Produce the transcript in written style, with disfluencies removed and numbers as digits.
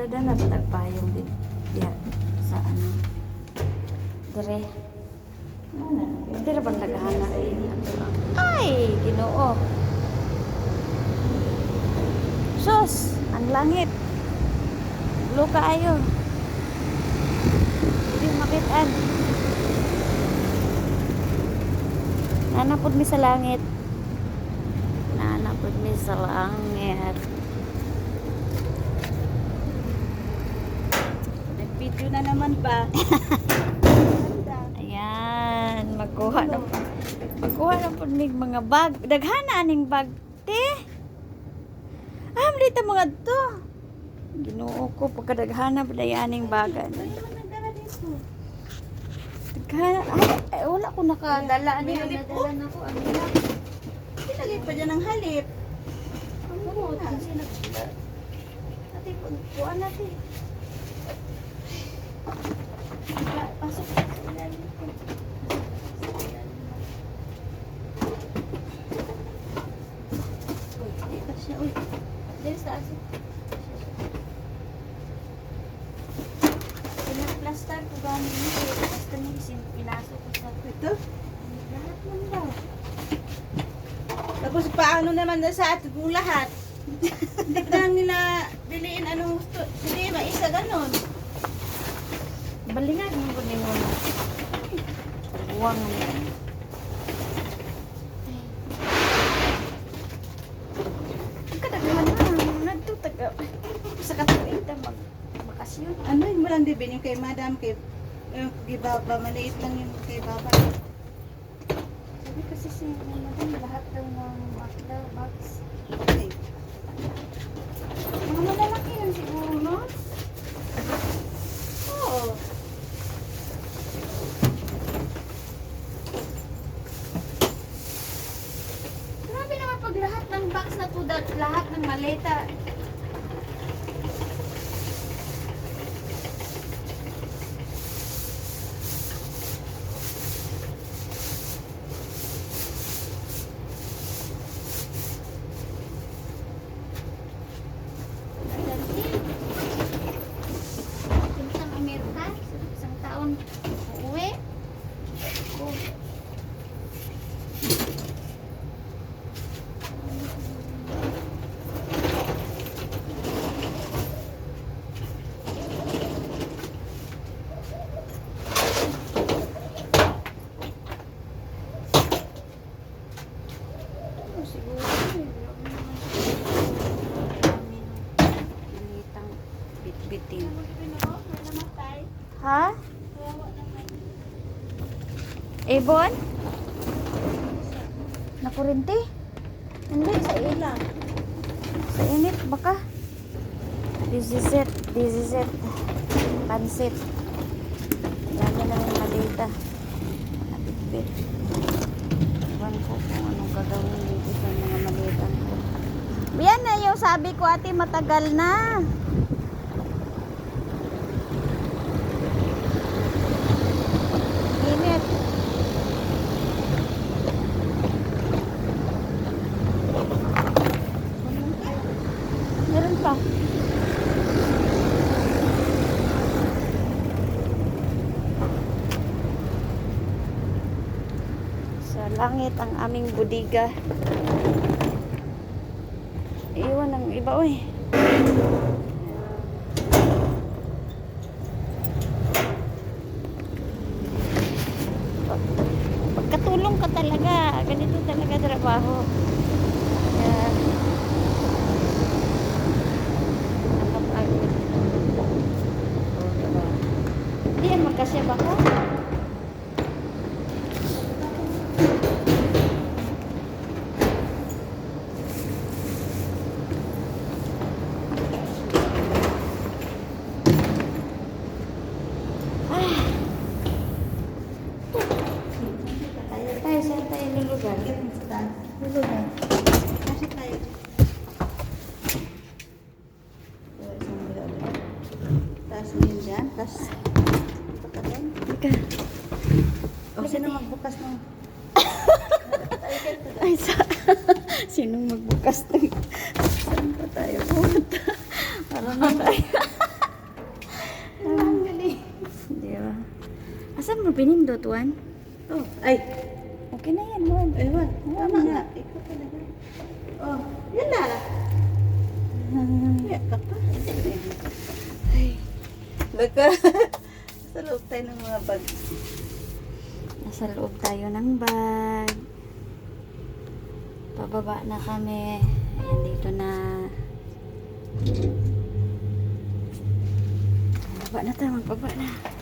Kada na tagpayong din. Diya, sa ano. Dire. Dire bang nagahana? Ay, Ginoo. Sus, ang langit. Luka ayo. Hindi makitaan. Nanapod mi sa langit. Nanapod mi sa langit. Nag-video na naman ba? Ayan, magkuha na po mig mga bag. Daghana aning bag, te. Dito mga to. Ginoo ko pagkadaghana pa day aning bagan. Daghana, ay, wala ko nakadala ani nadala na ko ani. Pinagay pa dyan ng halip. Ano kasi nagdala. Ate, kuha natin. Pasok sa ilalim ko. Uy, di pa siya. Uy, dali sa aso. Pinaplastar ko ba niyo? Basta niyo pinasok ko sa Ito. lahat man daw. Tapos paano naman na sa atin kung lahat? Hindi pa lang nila biliin anong gusto. Hindi, maisa ganon. Balingag mo ko mo. Buwang mo. Ang kadaghan na. Nagtutaga. Sa katuwing ta magbakasyon. Ano yun mo lang dibin yung kay madam, kay Baba, maliit lang yung kay Baba. Sabi kasi si madam, lahat daw ng box. Okay. Mga malalaki yun siguro, no? Oo. Grabe naman pag lahat ng box na to, lahat ng maleta. Isang Amerika, isang taon uuwi. Oh. Siguro, malitang bitbitin. Ha? Ibon? Nakurente? Hindi, sa ilang. Sa init, baka. This is it. Pansit. Dami na yung malita. Nabitbit. Ewan ko kung anong gagawin dito sa mga malitan ko. Yan na yung sabi ko, ate, matagal na. Init. Meron pa. Sa langit ang aming budiga. Iwan ang iba, uy. Pagkatulong ka talaga. Ganito talaga trabaho. Kaya, nakapagod. Hindi yan magkasya ba ka? Tayo, saan tayo lulugar? Lulugar. Kasi tayo. Tapos yun dyan. Tapos pagkatan. Ika. O sino magbukas ng... Ay, sinong magbukas ng... Saan pa tayo pumunta? Para na tayo. pinindot, Juan? Oh, ay. Okay na yan, Juan. Ayun. Tama nga. Ikaw talaga. Oh, yun na. Kaya ka pa. Ay. Naka. Sa loob tayo ng mga bag. Nasa loob tayo ng bag. Pababa na kami. Ayan, dito na. Magbaba na tayo, magbaba na.